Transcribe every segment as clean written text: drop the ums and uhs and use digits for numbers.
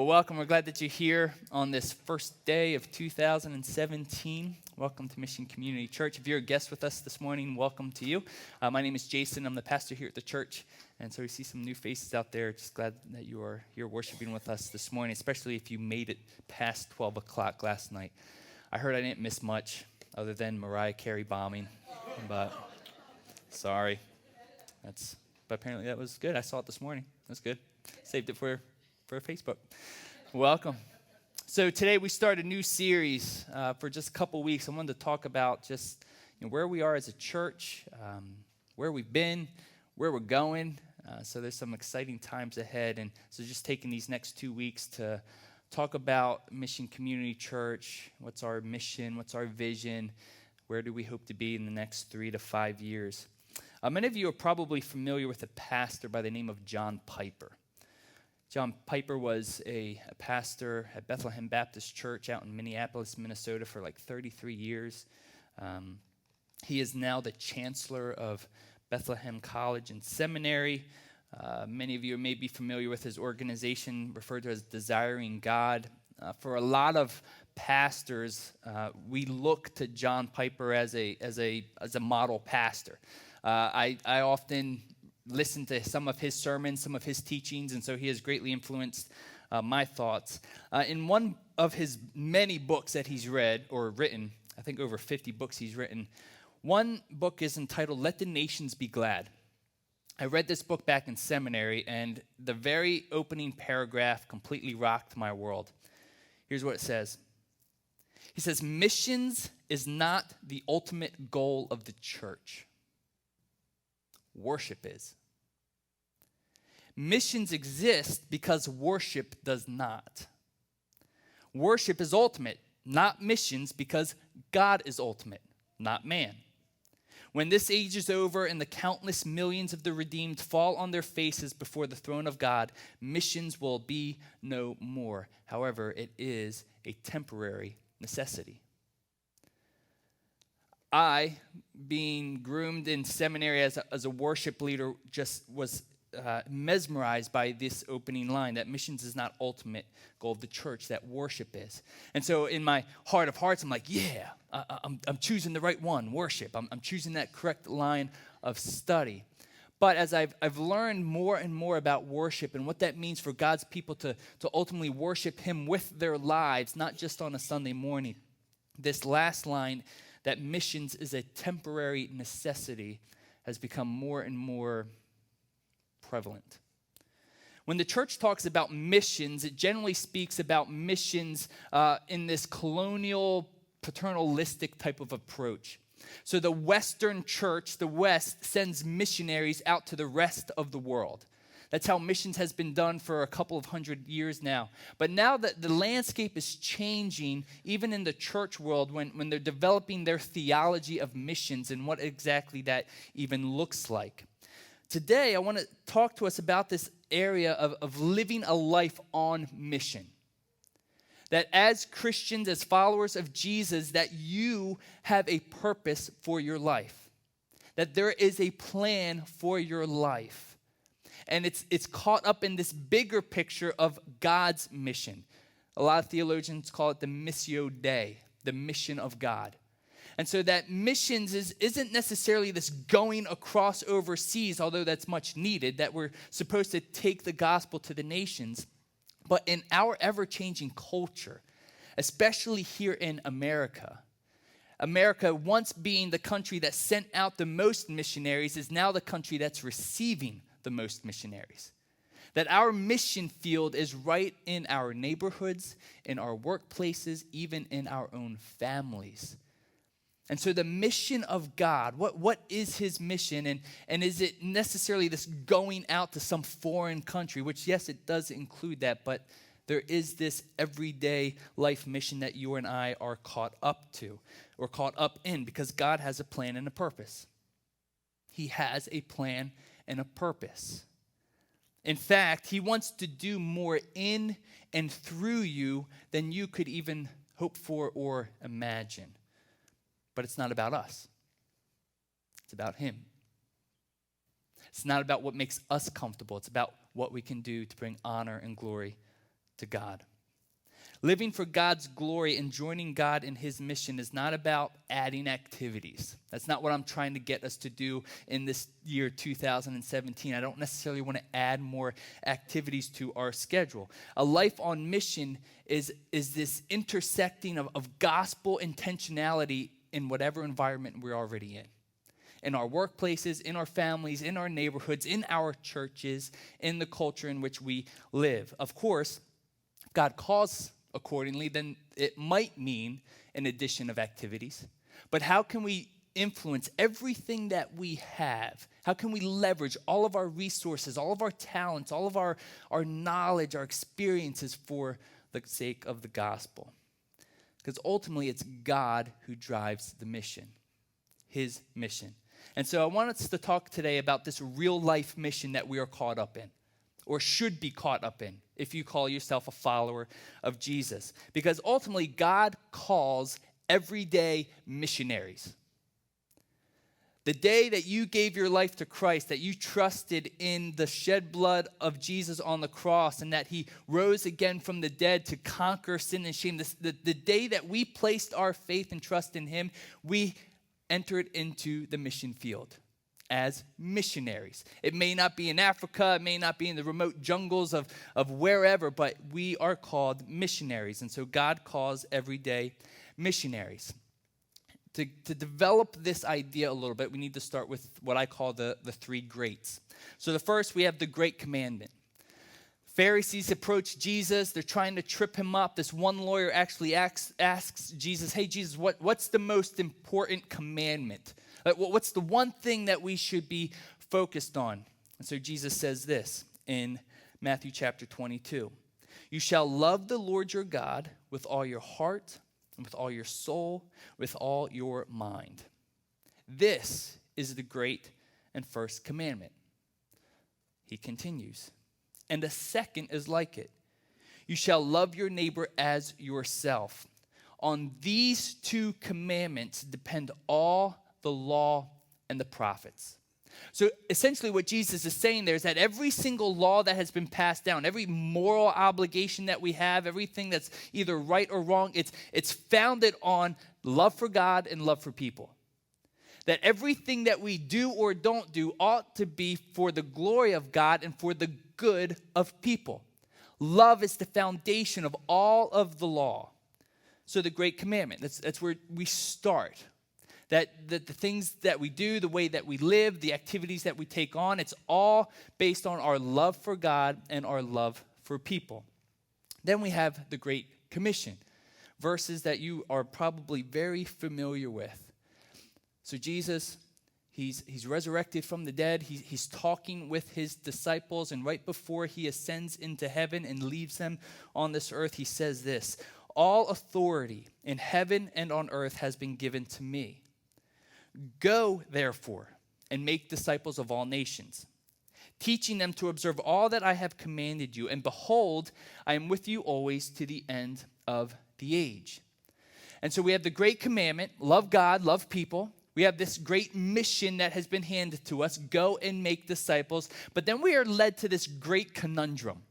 Well, welcome. We're glad that you're here on this first day of 2017. Welcome to Mission Community Church. If you're a guest with us this morning, welcome to you. My name is Jason. I'm the pastor here at the church. And so we see some new faces out there. Just glad that you are here worshiping with us this morning, especially if you made it past 12 o'clock last night. I heard I didn't miss much other than Mariah Carey bombing, but sorry. But apparently that was good. I saw it this morning. That's good. Saved it for Facebook. Welcome. So today we start a new series for just a couple weeks. I wanted to talk about just where we are as a church, where we've been, where we're going. So there's some exciting times ahead. And so just taking these next 2 weeks to talk about Mission Community Church. What's our mission? What's our vision? Where do we hope to be in the next 3 to 5 years? Many of you are probably familiar with a pastor by the name of John Piper. John Piper was a pastor at Bethlehem Baptist Church out in Minneapolis, Minnesota for like 33 years. He is now the chancellor of Bethlehem College and Seminary. Many of you may be familiar with his organization referred to as Desiring God. For a lot of pastors, we look to John Piper as a model pastor. I often listen to some of his sermons, some of his teachings, and so he has greatly influenced my thoughts. In one of his many books that he's read or written, I think over 50 books he's written, one book is entitled Let the Nations Be Glad. I read this book back in seminary, and the very opening paragraph completely rocked my world. Here's what it says. He says, missions is not the ultimate goal of the church. Worship is. Missions exist because worship does not. Worship is ultimate, not missions, because God is ultimate, not man. When this age is over and the countless millions of the redeemed fall on their faces before the throne of God, missions will be no more. However, it is a temporary necessity. I, being groomed in seminary as a worship leader, just was mesmerized by this opening line, that missions is not ultimate goal of the church, that worship is. And so in my heart of hearts, I'm like, yeah, I'm choosing the right one, worship. I'm choosing that correct line of study. But as I've learned more and more about worship and what that means for God's people to ultimately worship him with their lives, not just on a Sunday morning, this last line, that missions is a temporary necessity, has become more and more prevalent. When the church talks about missions, it generally speaks about missions in this colonial, paternalistic type of approach. So the Western church, the West, sends missionaries out to the rest of the world. That's how missions has been done for a couple of hundred years now. But now that the landscape is changing, even in the church world, when they're developing their theology of missions and what exactly that even looks like. Today, I want to talk to us about this area of living a life on mission. That as Christians, as followers of Jesus, that you have a purpose for your life. That there is a plan for your life. And it's caught up in this bigger picture of God's mission. A lot of theologians call it the Missio Dei, the mission of God. And so that missions isn't necessarily this going across overseas, although that's much needed, that we're supposed to take the gospel to the nations. But in our ever-changing culture, especially here in America, America, once being the country that sent out the most missionaries, is now the country that's receiving the most missionaries. That our mission field is right in our neighborhoods, in our workplaces, even in our own families. And so the mission of God, what is his mission? And is it necessarily this going out to some foreign country? Which, yes, it does include that, but there is this everyday life mission that you and I are caught up to, or caught up in, because God has a plan and a purpose. He has a plan and a purpose. In fact, he wants to do more in and through you than you could even hope for or imagine. But it's not about us. It's about him. It's not about what makes us comfortable. It's about what we can do to bring honor and glory to God. Living for God's glory and joining God in his mission is not about adding activities. That's not what I'm trying to get us to do in this year 2017. I don't necessarily want to add more activities to our schedule. A life on mission is this intersecting of gospel intentionality in whatever environment we're already in our workplaces, in our families, in our neighborhoods, in our churches, in the culture in which we live. Of course, if God calls accordingly, then it might mean an addition of activities. But how can we influence everything that we have? How can we leverage all of our resources, all of our talents, all of our knowledge, our experiences for the sake of the gospel? Because ultimately, it's God who drives the mission, his mission. And so I want us to talk today about this real life mission that we are caught up in, or should be caught up in, if you call yourself a follower of Jesus. Because ultimately, God calls everyday missionaries. The day that you gave your life to Christ, that you trusted in the shed blood of Jesus on the cross, and that he rose again from the dead to conquer sin and shame, the day that we placed our faith and trust in him, we entered into the mission field as missionaries. It may not be in Africa, it may not be in the remote jungles of wherever, but we are called missionaries. And so God calls everyday missionaries. To develop this idea a little bit, we need to start with what I call the three greats. So the first, we have the Great Commandment. Pharisees approach Jesus. They're trying to trip him up. This one lawyer actually asks Jesus, hey, Jesus, what's the most important commandment? What's the one thing that we should be focused on? And so Jesus says this in Matthew chapter 22. You shall love the Lord your God with all your heart, and with all your soul, with all your mind. This is the great and first commandment. He continues. And the second is like it. You shall love your neighbor as yourself. On these two commandments depend all the law and the prophets. So essentially what Jesus is saying there is that every single law that has been passed down, every moral obligation that we have, everything that's either right or wrong, it's founded on love for God and love for people. That everything that we do or don't do ought to be for the glory of God and for the good of people. Love is the foundation of all of the law. So the great commandment, that's where we start. That the things that we do, the way that we live, the activities that we take on, it's all based on our love for God and our love for people. Then we have the Great Commission, verses that you are probably very familiar with. So Jesus, he's resurrected from the dead. He's talking with his disciples, and right before he ascends into heaven and leaves them on this earth, he says this, all authority in heaven and on earth has been given to me. Go, therefore, and make disciples of all nations, teaching them to observe all that I have commanded you. And behold, I am with you always to the end of the age. And so we have the great commandment, love God, love people. We have this great mission that has been handed to us, go and make disciples. But then we are led to this great conundrum.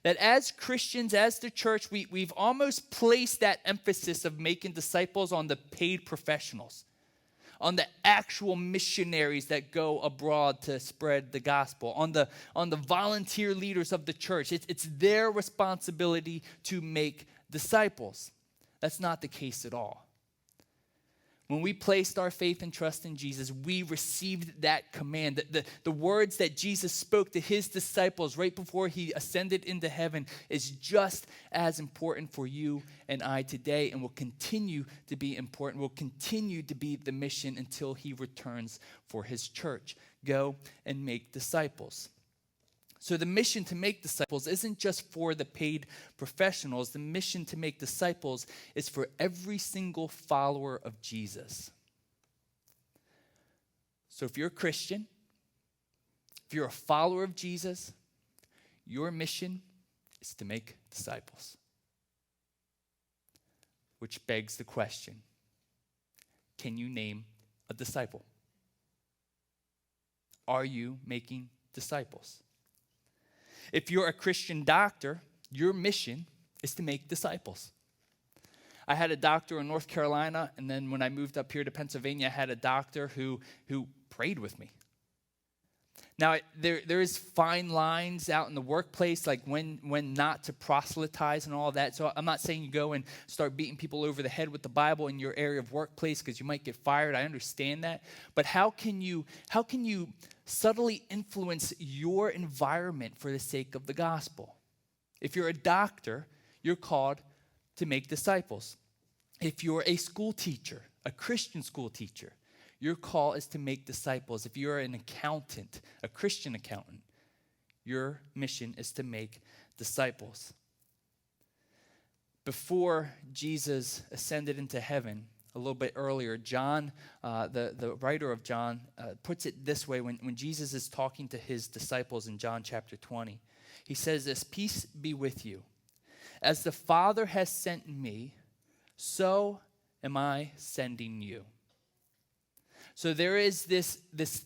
That as Christians, as the church, we've almost placed that emphasis of making disciples on the paid professionals, on the actual missionaries that go abroad to spread the gospel, on the volunteer leaders of the church. It's their responsibility to make disciples. That's not the case at all. When we placed our faith and trust in Jesus, we received that command. The words that Jesus spoke to his disciples right before he ascended into heaven is just as important for you and I today, and will continue to be important, will continue to be the mission until he returns for his church. Go and make disciples. So the mission to make disciples isn't just for the paid professionals. The mission to make disciples is for every single follower of Jesus. So if you're a Christian, if you're a follower of Jesus, your mission is to make disciples. Which begs the question, can you name a disciple? Are you making disciples? If you're a Christian doctor, Your mission is to make disciples. I had a doctor in North Carolina, and then when I moved up here to Pennsylvania, I had a doctor who prayed with me. Now, there is fine lines out in the workplace, like when not to proselytize and all of that. So I'm not saying you go and start beating people over the head with the Bible in your area of workplace because you might get fired. I understand that. But how can you subtly influence your environment for the sake of the gospel? If you're a doctor, you're called to make disciples. If you're a school teacher, a Christian school teacher, your call is to make disciples. If you're an accountant, a Christian accountant, your mission is to make disciples. Before Jesus ascended into heaven, a little bit earlier, John, the writer of John, puts it this way when Jesus is talking to his disciples in John chapter 20. He says this, "Peace be with you. As the Father has sent me, so am I sending you." So there is this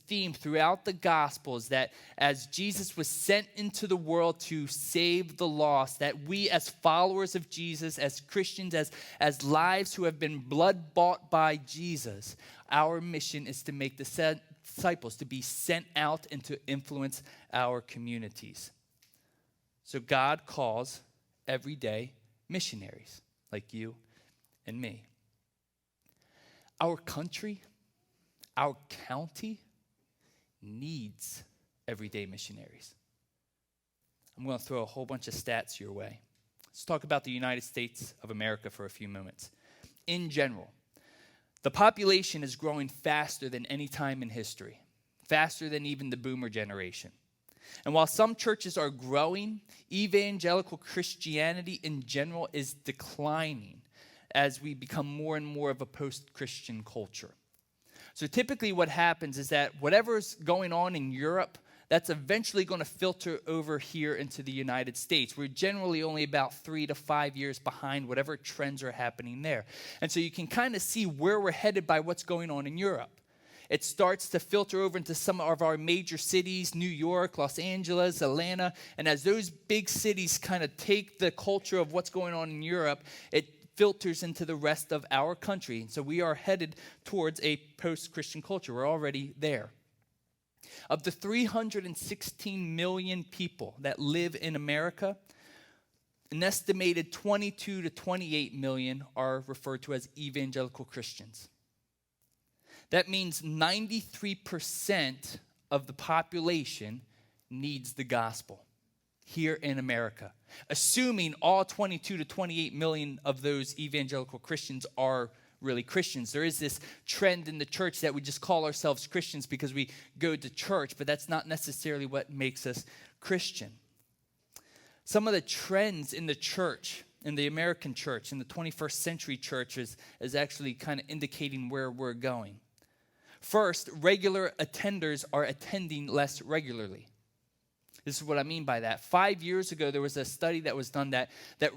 theme throughout the Gospels that as Jesus was sent into the world to save the lost, that we as followers of Jesus, as Christians, as lives who have been blood bought by Jesus, our mission is to make disciples, to be sent out and to influence our communities. So God calls everyday missionaries like you and me. Our country, our county needs everyday missionaries. I'm going to throw a whole bunch of stats your way. Let's talk about the United States of America for a few moments. In general, the population is growing faster than any time in history, faster than even the boomer generation. And while some churches are growing, evangelical Christianity in general is declining as we become more and more of a post-Christian culture. So typically what happens is that whatever's going on in Europe, that's eventually going to filter over here into the United States. We're generally only about 3 to 5 years behind whatever trends are happening there. And so you can kind of see where we're headed by what's going on in Europe. It starts to filter over into some of our major cities, New York, Los Angeles, Atlanta. And as those big cities kind of take the culture of what's going on in Europe, it filters into the rest of our country. And so we are headed towards a post-Christian culture. We're already there. Of the 316 million people that live in America, an estimated 22 to 28 million are referred to as evangelical Christians. That means 93% of the population needs the gospel here in America. Assuming all 22 to 28 million of those evangelical Christians are really Christians. There is this trend in the church that we just call ourselves Christians because we go to church, but that's not necessarily what makes us Christian. Some of the trends in the church, in the American church, in the 21st century church is actually kind of indicating where we're going. First, regular attenders are attending less regularly. This is what I mean by that. 5 years ago, there was a study that was done that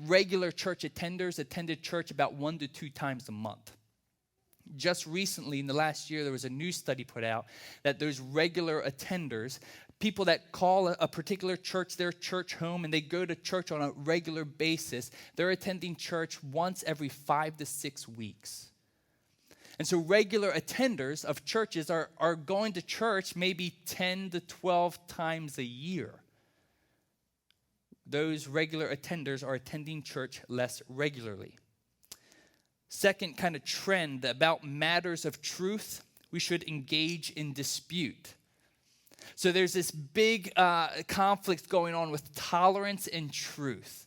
regular church attenders attended church about 1 to 2 times a month. Just recently, in the last year, there was a new study put out that those regular attenders, people that call a particular church their church home and they go to church on a regular basis, they're attending church once every 5 to 6 weeks. And so regular attenders of churches are going to church maybe 10 to 12 times a year. Those regular attenders are attending church less regularly. Second kind of trend about matters of truth, we should engage in dispute. So there's this big conflict going on with tolerance and truth.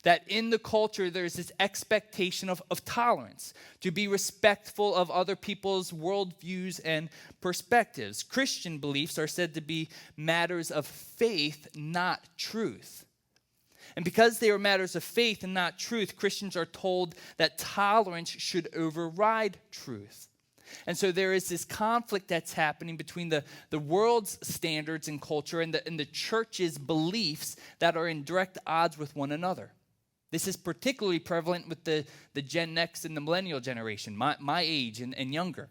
That in the culture, there's this expectation of tolerance, to be respectful of other people's worldviews and perspectives. Christian beliefs are said to be matters of faith, not truth. And because they are matters of faith and not truth, Christians are told that tolerance should override truth. And so there is this conflict that's happening between the world's standards and culture and the church's beliefs that are in direct odds with one another. This is particularly prevalent with the Gen X and the millennial generation, my age and younger.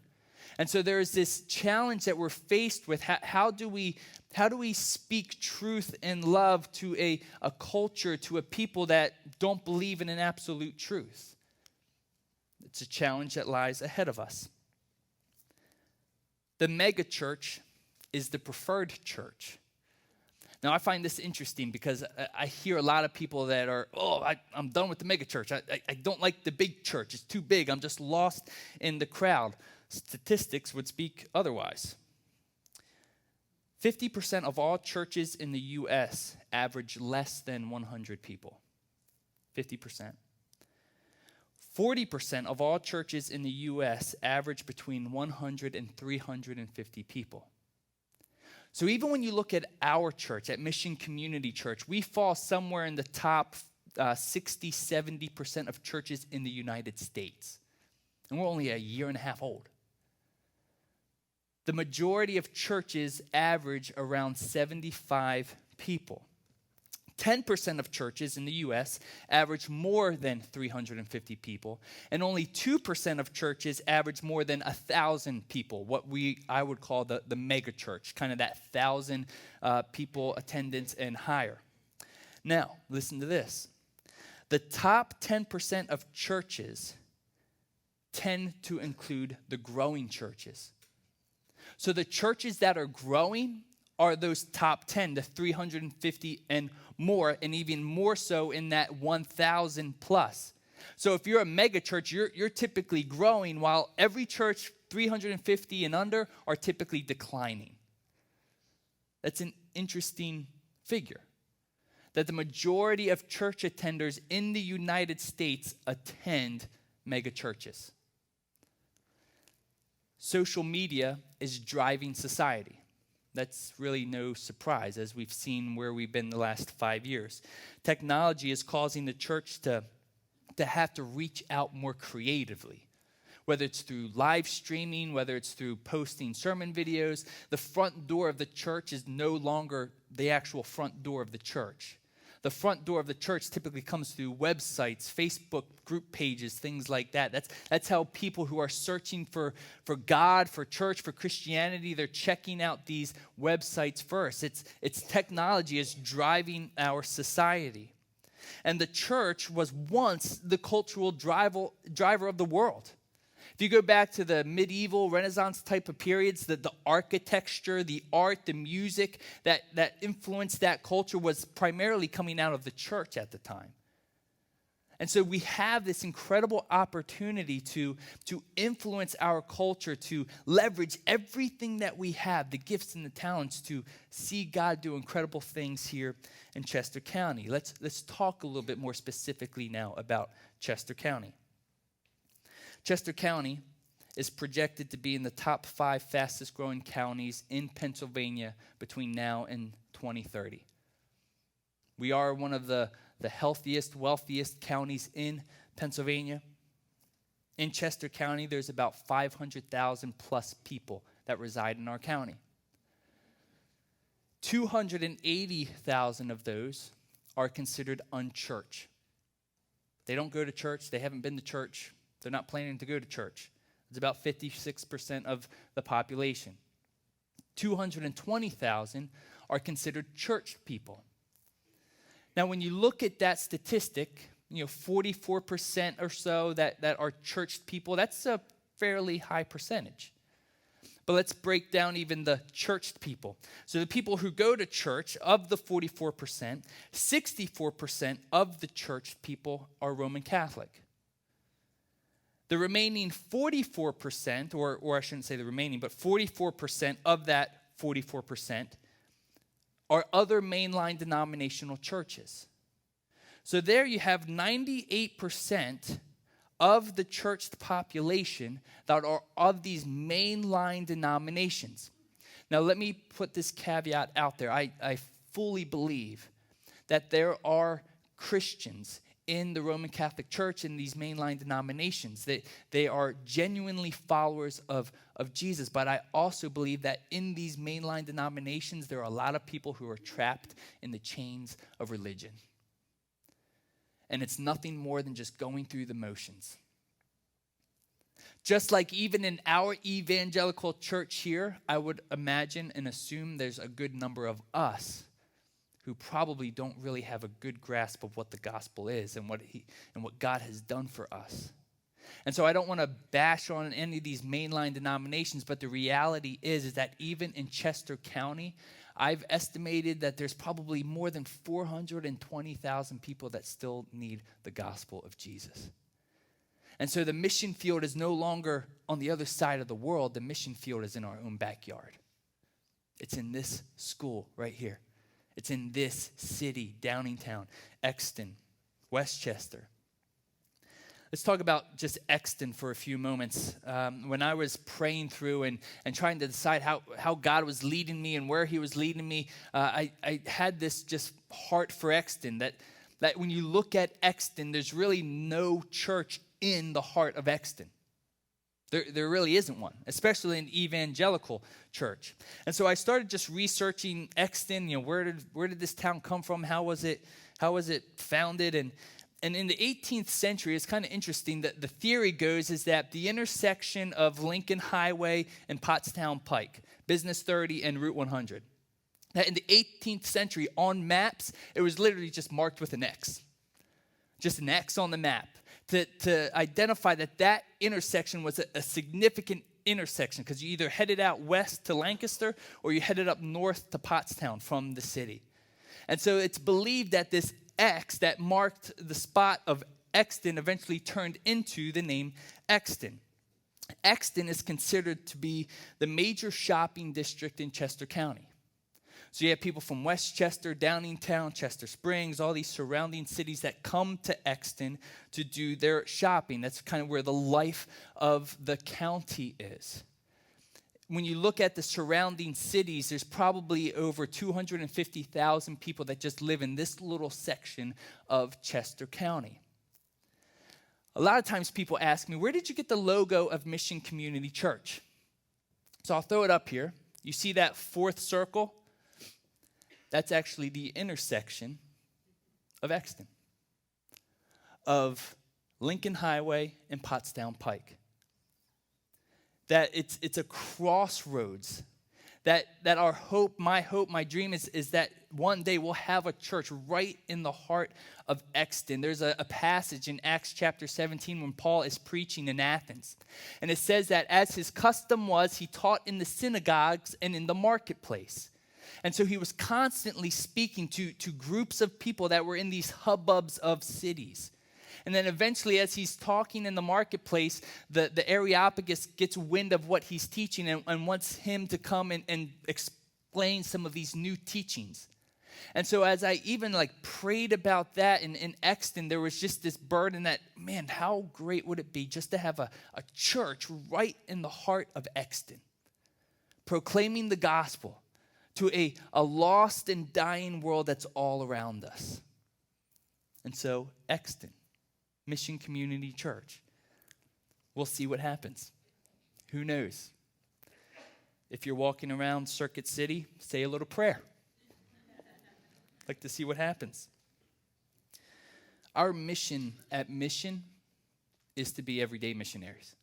And so there is this challenge that we're faced with. How do we speak truth and love to a culture, to a people that don't believe in an absolute truth? It's a challenge that lies ahead of us. The mega church is the preferred church. Now, I find this interesting because I hear a lot of people that are, I'm done with the mega church. I don't like the big church. It's too big. I'm just lost in the crowd. Statistics would speak otherwise. 50% of all churches in the U.S. average less than 100 people. 50%. 40% of all churches in the U.S. average between 100 and 350 people. So even when you look at our church, at Mission Community Church, we fall somewhere in the top 60, 70% of churches in the United States. And we're only a year and a half old. The majority of churches average around 75 people. 10% of churches in the U.S. average more than 350 people, and only 2% of churches average more than 1,000 people, what I would call the mega church, kind of that 1,000 people attendance and higher. Now, listen to this. The top 10% of churches tend to include the growing churches. So the churches that are growing are those top 10, the 350 and more, and even more so in that 1,000 plus. So if you're a mega church, you're typically growing, while every church 350 and under are typically declining. That's an interesting figure, that the majority of church attenders in the United States attend mega churches. Social media is driving society. That's really no surprise, as we've seen where we've been the last 5 years. Technology is causing the church to have to reach out more creatively. Whether it's through live streaming, whether it's through posting sermon videos, the front door of the church is no longer the actual front door of the church. The front door of the church typically comes through websites, Facebook group pages, things like that. That's how people who are searching for God, for church, for Christianity, they're checking out these websites first. It's technology is driving our society. And the church was once the cultural driver of the world. If you go back to the medieval Renaissance type of periods, the architecture, the art, the music that influenced that culture was primarily coming out of the church at the time. And so we have this incredible opportunity to influence our culture, to leverage everything that we have, the gifts and the talents, to see God do incredible things here in Chester County. Let's talk a little bit more specifically now about Chester County. Chester County is projected to be in the top 5 fastest growing counties in Pennsylvania between now and 2030. We are one of the healthiest, wealthiest counties in Pennsylvania. In Chester County, there's about 500,000 plus people that reside in our county. 280,000 of those are considered unchurched. They don't go to church. They haven't been to church. They're not planning to go to church. It's about 56% of the population. 220,000 are considered church people. Now, when you look at that statistic, 44% or so that are church people, that's a fairly high percentage. But let's break down even the churched people. So the people who go to church, of the 44%, 64% of the churched people are Roman Catholic. The remaining 44%, or I shouldn't say the remaining, but 44% of that 44% are other mainline denominational churches. So there you have 98% of the churched population that are of these mainline denominations. Now let me put this caveat out there. I fully believe that there are Christians in the Roman Catholic Church, in these mainline denominations, that they are genuinely followers of Jesus. But I also believe that in these mainline denominations, there are a lot of people who are trapped in the chains of religion. And it's nothing more than just going through the motions. Just like even in our evangelical church here, I would imagine and assume there's a good number of us who probably don't really have a good grasp of what the gospel is and what God has done for us. And so I don't want to bash on any of these mainline denominations, but the reality is that even in Chester County, I've estimated that there's probably more than 420,000 people that still need the gospel of Jesus. And so the mission field is no longer on the other side of the world. The mission field is in our own backyard. It's in this school right here. It's in this city, Downingtown, Exton, Westchester. Let's talk about just Exton for a few moments. When I was praying through and trying to decide how God was leading me and where he was leading me, I had this just heart for Exton, that when you look at Exton, there's really no church in the heart of Exton. There really isn't one, especially an evangelical church. And so I started just researching Exton. Where did this town come from? How was it founded? And in the 18th century, it's kind of interesting that the theory goes is that the intersection of Lincoln Highway and Pottstown Pike, Business 30 and Route 100, that in the 18th century on maps, it was literally just marked with an X. Just an X on the map to identify that intersection was a significant intersection, because you either headed out west to Lancaster or you headed up north to Pottstown from the city. And so it's believed that this X that marked the spot of Exton eventually turned into the name Exton. Exton is considered to be the major shopping district in Chester County. So you have people from Westchester, Downingtown, Chester Springs, all these surrounding cities that come to Exton to do their shopping. That's kind of where the life of the county is. When you look at the surrounding cities, there's probably over 250,000 people that just live in this little section of Chester County. A lot of times people ask me, where did you get the logo of Mission Community Church? So I'll throw it up here. You see that fourth circle? That's actually the intersection of Exton, of Lincoln Highway and Pottstown Pike. That it's a crossroads. That our hope, my dream is that one day we'll have a church right in the heart of Exton. There's a passage in Acts chapter 17 when Paul is preaching in Athens. And it says that as his custom was, he taught in the synagogues and in the marketplace. And so he was constantly speaking to groups of people that were in these hubbubs of cities. And then eventually, as he's talking in the marketplace, the Areopagus gets wind of what he's teaching and wants him to come and explain some of these new teachings. And so as I even prayed about that in Exton, there was just this burden that, man, how great would it be just to have a church right in the heart of Exton, proclaiming the gospel to a lost and dying world that's all around us. And so Exton, Mission Community Church. We'll see what happens. Who knows? If you're walking around Circuit City, say a little prayer. I'd like to see what happens. Our mission at Mission is to be everyday missionaries.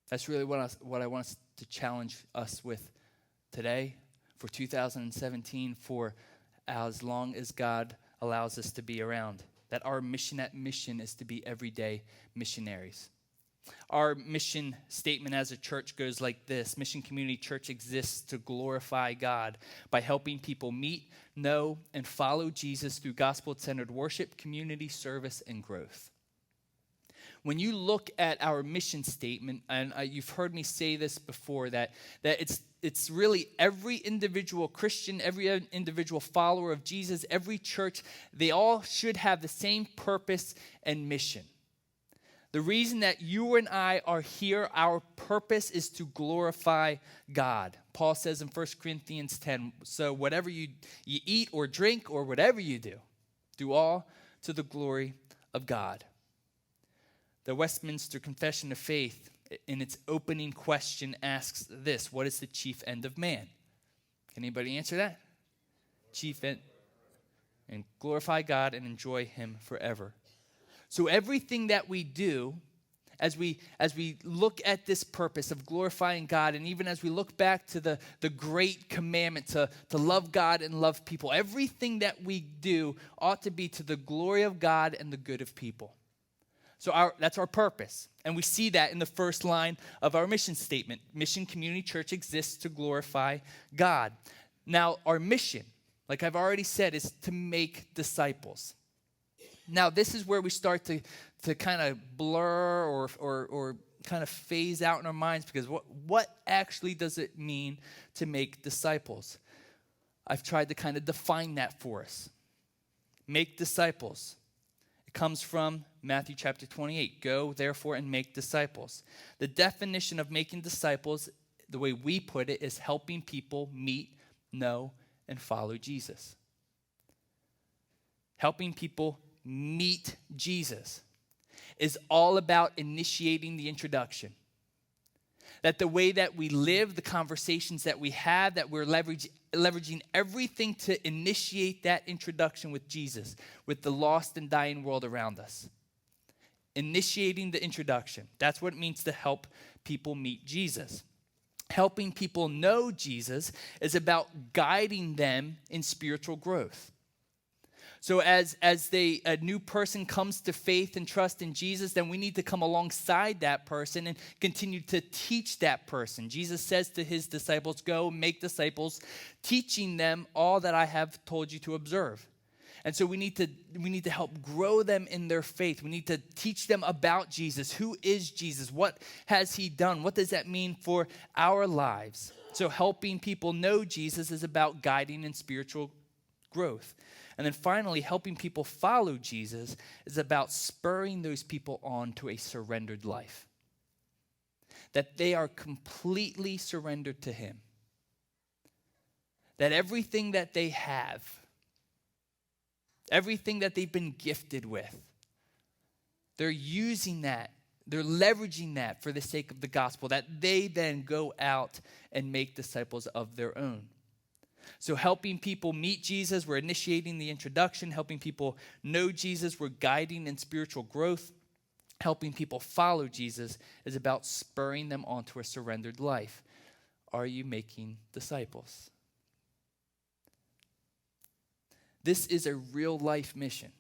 That's really what I want us to challenge us with today, for 2017, for as long as God allows us to be around. That our mission at Mission is to be everyday missionaries. Our mission statement as a church goes like this: Mission Community Church exists to glorify God by helping people meet, know, and follow Jesus through gospel-centered worship, community service, and growth. When you look at our mission statement, and you've heard me say this before, that it's really every individual Christian, every individual follower of Jesus, every church, they all should have the same purpose and mission. The reason that you and I are here, our purpose is to glorify God. Paul says in 1 Corinthians 10, so whatever you eat or drink or whatever you do all to the glory of God. The Westminster Confession of Faith, in its opening question, asks this: what is the chief end of man? Can anybody answer that? Chief end, and glorify God and enjoy him forever. So everything that we do, as we look at this purpose of glorifying God, and even as we look back to the great commandment to love God and love people, everything that we do ought to be to the glory of God and the good of people. So that's our purpose. And we see that in the first line of our mission statement. Mission Community Church exists to glorify God. Now, our mission, like I've already said, is to make disciples. Now, this is where we start to kind of blur or kind of phase out in our minds, because what actually does it mean to make disciples? I've tried to kind of define that for us. Make disciples. It comes from Matthew chapter 28. Go, therefore, and make disciples. The definition of making disciples, the way we put it, is helping people meet, know, and follow Jesus. Helping people meet Jesus is all about initiating the introduction. That the way that we live, the conversations that we have, that we're leveraging everything to initiate that introduction with Jesus, with the lost and dying world around us. Initiating the introduction. That's what it means to help people meet Jesus. Helping people know Jesus is about guiding them in spiritual growth. So as a new person comes to faith and trust in Jesus, then we need to come alongside that person and continue to teach that person. Jesus says to his disciples, go make disciples, teaching them all that I have told you to observe. And so we need to help grow them in their faith. We need to teach them about Jesus. Who is Jesus? What has he done? What does that mean for our lives? So helping people know Jesus is about guiding in spiritual growth. And then finally, helping people follow Jesus is about spurring those people on to a surrendered life. That they are completely surrendered to him. That everything that they have, everything that they've been gifted with, they're using that, they're leveraging that for the sake of the gospel, that they then go out and make disciples of their own. So helping people meet Jesus, we're initiating the introduction. Helping people know Jesus, we're guiding in spiritual growth. Helping people follow Jesus is about spurring them onto a surrendered life. Are you making disciples? This is a real life mission.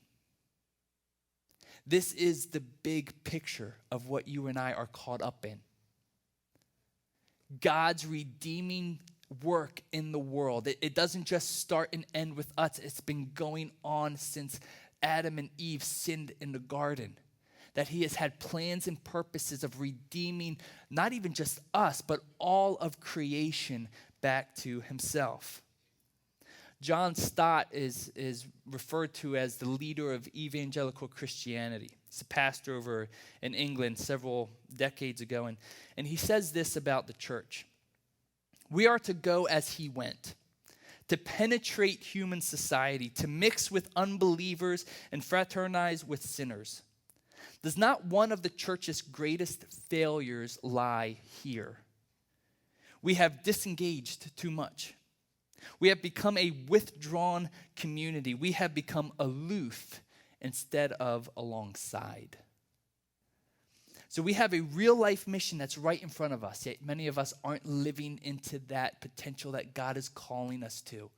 This is the big picture of what you and I are caught up in. God's redeeming work in the world. It doesn't just start and end with us. It's been going on since Adam and Eve sinned in the garden. That he has had plans and purposes of redeeming not even just us, but all of creation back to himself. John Stott is referred to as the leader of evangelical Christianity. He's a pastor over in England several decades ago, and he says this about the church. We are to go as he went, to penetrate human society, to mix with unbelievers and fraternize with sinners. Does not one of the church's greatest failures lie here? We have disengaged too much. We have become a withdrawn community. We have become aloof instead of alongside. So we have a real life mission that's right in front of us, yet many of us aren't living into that potential that God is calling us to.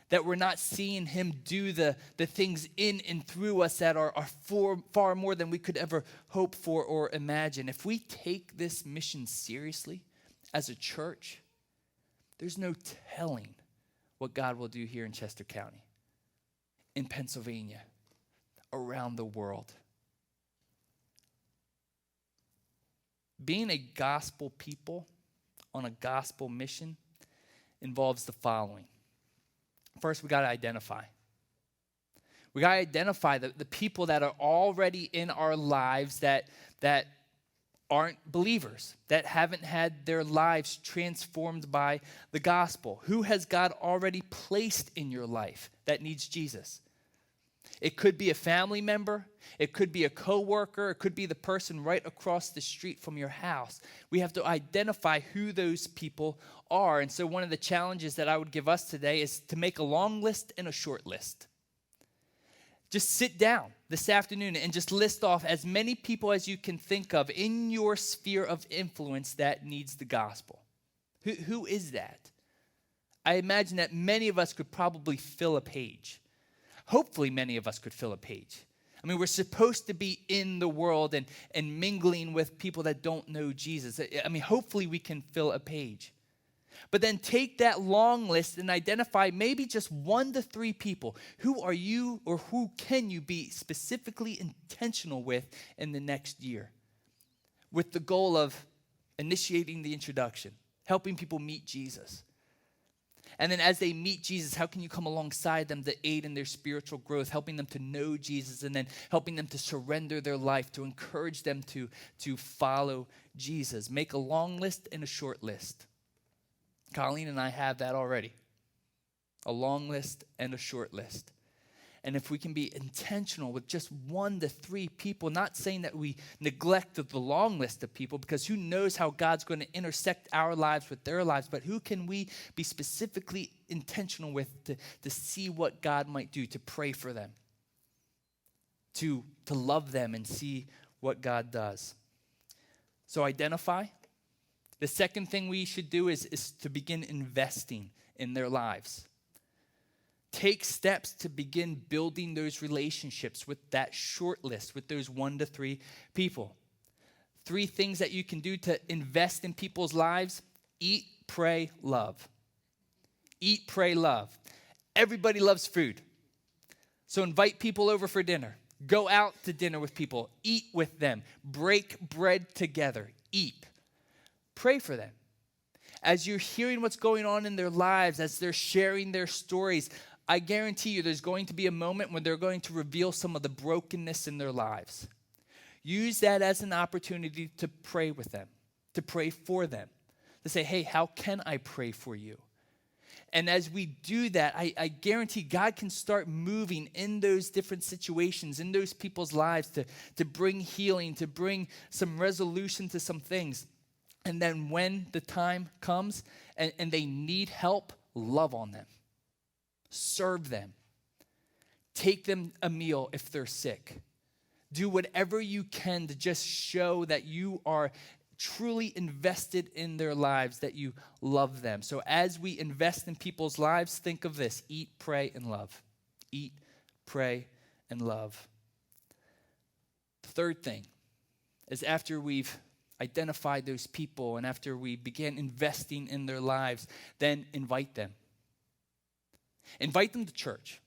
That we're not seeing him do the things in and through us that are far more than we could ever hope for or imagine. If we take this mission seriously as a church, there's no telling what God will do here in Chester County, in Pennsylvania, around the world. Being a gospel people on a gospel mission involves the following. First, we got to identify. We got to identify the people that are already in our lives that aren't believers, that haven't had their lives transformed by the gospel. Who has God already placed in your life that needs Jesus? It could be a family member. It could be a coworker. It could be the person right across the street from your house. We have to identify who those people are. And so one of the challenges that I would give us today is to make a long list and a short list. Just sit down this afternoon and just list off as many people as you can think of in your sphere of influence that needs the gospel. Who is that? I imagine that many of us could probably fill a page. Hopefully many of us could fill a page. I mean, we're supposed to be in the world and mingling with people that don't know Jesus. I mean, hopefully we can fill a page. But then take that long list and identify maybe just 1 to 3 people. Who are you or who can you be specifically intentional with in the next year? With the goal of initiating the introduction, helping people meet Jesus. And then as they meet Jesus, how can you come alongside them to aid in their spiritual growth, helping them to know Jesus and then helping them to surrender their life, to encourage them to follow Jesus. Make a long list and a short list. Colleen and I have that already. A long list and a short list. And if we can be intentional with just 1 to 3 people, not saying that we neglect the long list of people, because who knows how God's going to intersect our lives with their lives, but who can we be specifically intentional with to see what God might do, to pray for them, to love them and see what God does. So identify. The second thing we should do is to begin investing in their lives. Take steps to begin building those relationships with that short list, with those 1 to 3 people. 3 things that you can do to invest in people's lives: eat, pray, love. Eat, pray, love. Everybody loves food. So invite people over for dinner. Go out to dinner with people. Eat with them. Break bread together. Eat. Pray for them. As you're hearing what's going on in their lives, as they're sharing their stories, I guarantee you there's going to be a moment when they're going to reveal some of the brokenness in their lives. Use that as an opportunity to pray with them, to pray for them, to say, hey, how can I pray for you? And as we do that, I guarantee God can start moving in those different situations, in those people's lives to bring healing, to bring some resolution to some things. And then when the time comes and they need help, love on them. Serve them. Take them a meal if they're sick. Do whatever you can to just show that you are truly invested in their lives, that you love them. So as we invest in people's lives, think of this: eat, pray, and love. Eat, pray, and love. The third thing is, after we've identified those people and after we begin investing in their lives, then invite them. Invite them to church.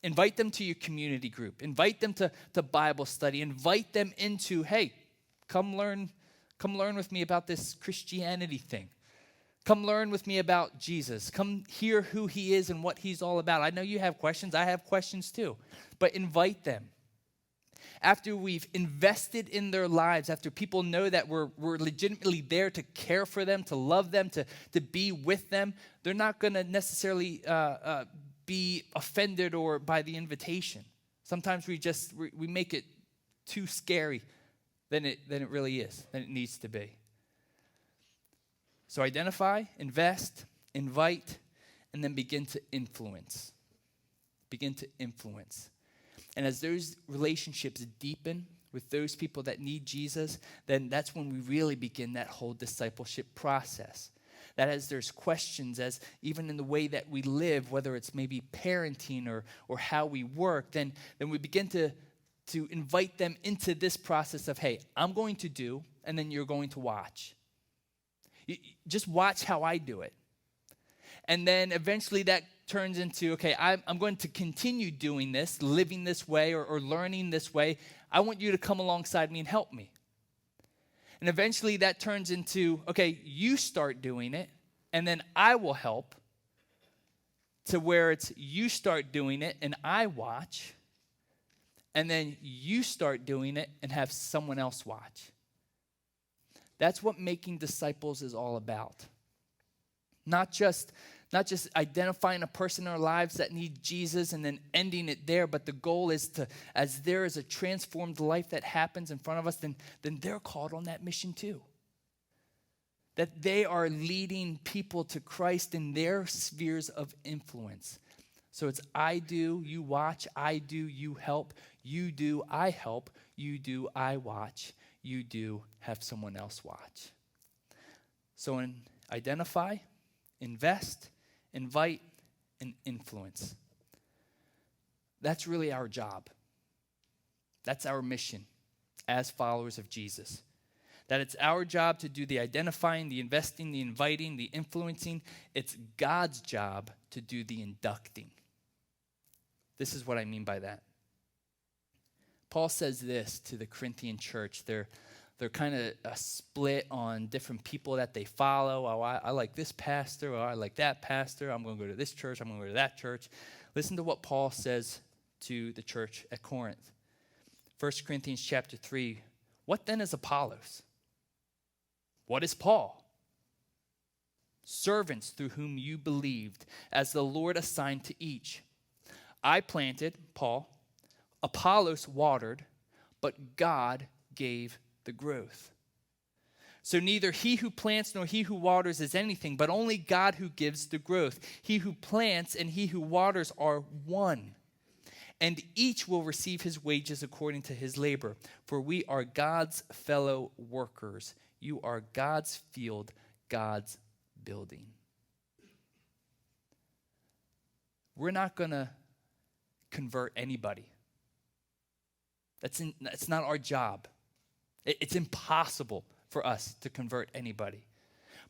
Invite them to your community group. Invite them to Bible study. Invite them into, hey, come learn with me about this Christianity thing. Come learn with me about Jesus. Come hear who he is and what he's all about. I know you have questions. I have questions too. But invite them. After we've invested in their lives, after people know that we're legitimately there to care for them, to love them, to be with them, they're not going to necessarily be offended or by the invitation. Sometimes we make it too scary than it really is, than it needs to be. So identify, invest, invite, and then begin to influence. Begin to influence. And as those relationships deepen with those people that need Jesus, then that's when we really begin that whole discipleship process. That as there's questions, as even in the way that we live, whether it's maybe parenting or how we work, then we begin to invite them into this process of, hey, I'm going to do, and then you're going to watch. Just watch how I do it. And then eventually that turns into, okay, I'm going to continue doing this, living this way or learning this way. I want you to come alongside me and help me. And eventually that turns into, okay, you start doing it, and then I will help, to where it's you start doing it and I watch, and then you start doing it and have someone else watch. That's what making disciples is all about. Not just identifying a person in our lives that need Jesus and then ending it there, but the goal is to, as there is a transformed life that happens in front of us, then they're called on that mission too. That they are leading people to Christ in their spheres of influence. So it's I do, you watch, I do, you help, you do, I help, you do, I watch, you do, have someone else watch. So identify, invest, invite, and influence. That's really our job. That's our mission as followers of Jesus. That it's our job to do the identifying, the investing, the inviting, the influencing. It's God's job to do the inducting. This is what I mean by that. Paul says this to the Corinthian church. They're kind of a split on different people that they follow. Oh, I like this pastor. Oh, I like that pastor. I'm going to go to this church. I'm going to go to that church. Listen to what Paul says to the church at Corinth. 1 Corinthians chapter 3. What then is Apollos? What is Paul? Servants through whom you believed, as the Lord assigned to each. I planted, Paul. Apollos watered, but God gave the growth. So neither he who plants nor he who waters is anything, but only God who gives the growth. He who plants and he who waters are one, and each will receive his wages according to his labor. For we are God's fellow workers. You are God's field, God's building. We're not going to convert anybody. That's not our job. It's impossible for us to convert anybody.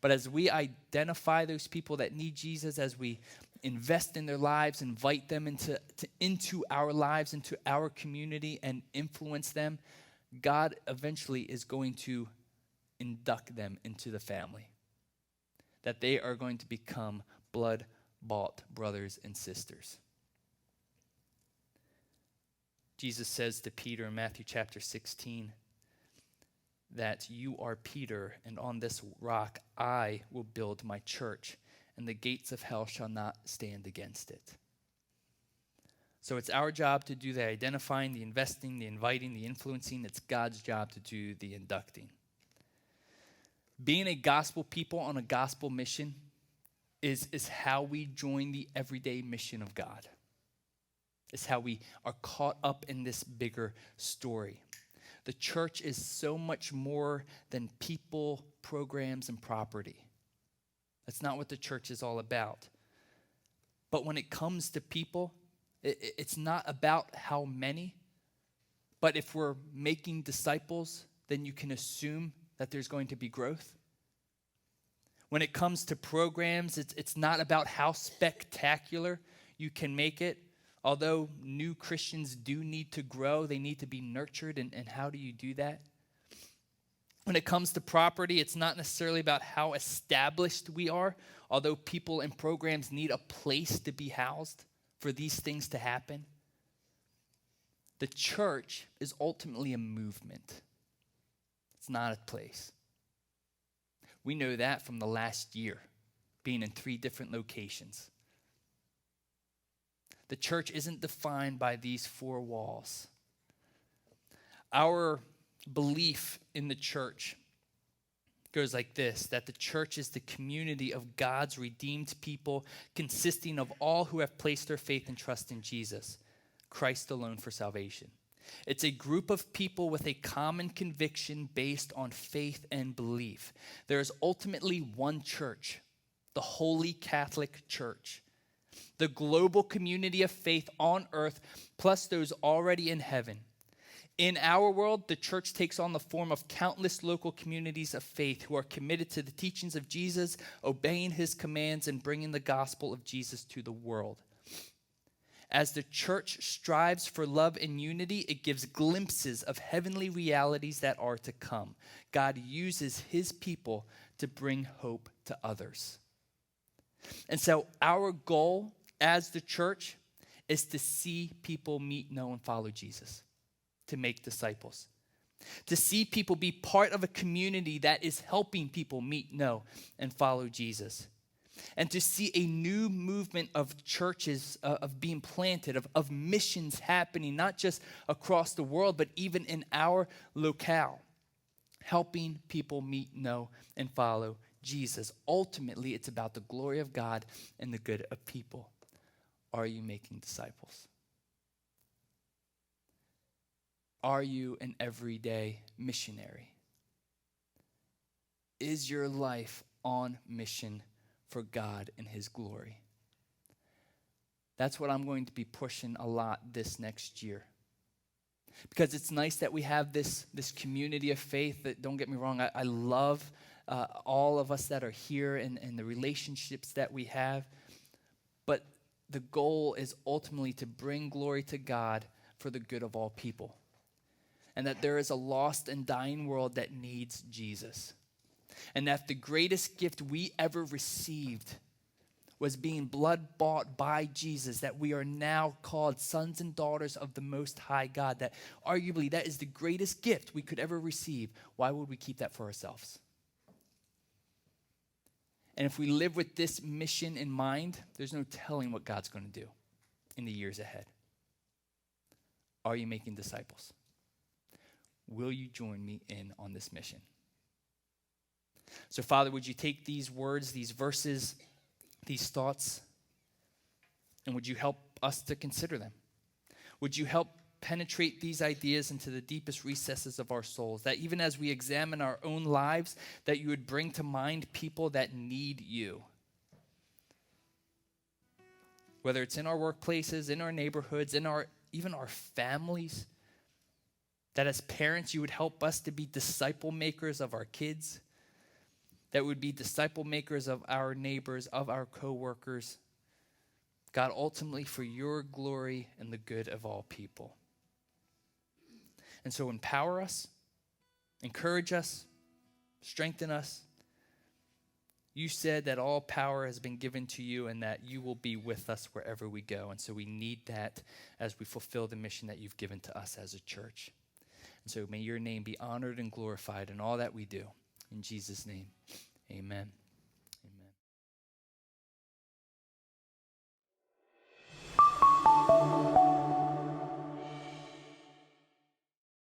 But as we identify those people that need Jesus, as we invest in their lives, invite them into our lives, into our community, and influence them, God eventually is going to induct them into the family. That they are going to become blood-bought brothers and sisters. Jesus says to Peter in Matthew chapter 16 that you are Peter, and on this rock I will build my church, and the gates of hell shall not stand against it. So it's our job to do the identifying, the investing, the inviting, the influencing. It's God's job to do the inducting. Being a gospel people on a gospel mission is how we join the everyday mission of God. It's how we are caught up in this bigger story. The church is so much more than people, programs, and property. That's not what the church is all about. But when it comes to people, it's not about how many. But if we're making disciples, then you can assume that there's going to be growth. When it comes to programs, it's not about how spectacular you can make it. Although new Christians do need to grow, they need to be nurtured, and how do you do that? When it comes to property, it's not necessarily about how established we are, although people and programs need a place to be housed for these things to happen. The church is ultimately a movement. It's not a place. We know that from the last year, being in 3 different locations. The church isn't defined by these 4 walls. Our belief in the church goes like this, that the church is the community of God's redeemed people consisting of all who have placed their faith and trust in Jesus, Christ alone for salvation. It's a group of people with a common conviction based on faith and belief. There is ultimately one church, the Holy Catholic Church. The global community of faith on earth, plus those already in heaven. In our world, the church takes on the form of countless local communities of faith who are committed to the teachings of Jesus, obeying his commands, and bringing the gospel of Jesus to the world. As the church strives for love and unity, it gives glimpses of heavenly realities that are to come. God uses his people to bring hope to others. And so our goal as the church is to see people meet, know, and follow Jesus, to make disciples, to see people be part of a community that is helping people meet, know, and follow Jesus, and to see a new movement of churches of being planted, of missions happening, not just across the world, but even in our locale, helping people meet, know, and follow Jesus. Ultimately, it's about the glory of God and the good of people. Are you making disciples? Are you an everyday missionary? Is your life on mission for God and his glory? That's what I'm going to be pushing a lot this next year. Because it's nice that we have this community of faith. That, don't get me wrong, I love all of us that are here and the relationships that we have. But the goal is ultimately to bring glory to God for the good of all people. And that there is a lost and dying world that needs Jesus. And that the greatest gift we ever received was being blood bought by Jesus, that we are now called sons and daughters of the Most High God, that arguably that is the greatest gift we could ever receive. Why would we keep that for ourselves? And if we live with this mission in mind, there's no telling what God's going to do in the years ahead. Are you making disciples? Will you join me in on this mission? So, Father, would you take these words, these verses, these thoughts, and would you help us to consider them? Would you help penetrate these ideas into the deepest recesses of our souls, that even as we examine our own lives, that you would bring to mind people that need you? Whether it's in our workplaces, in our neighborhoods, even our families, that as parents you would help us to be disciple makers of our kids, that would be disciple makers of our neighbors, of our coworkers. God, ultimately for your glory and the good of all people. And so empower us, encourage us, strengthen us. You said that all power has been given to you and that you will be with us wherever we go. And so we need that as we fulfill the mission that you've given to us as a church. And so may your name be honored and glorified in all that we do. In Jesus' name, amen.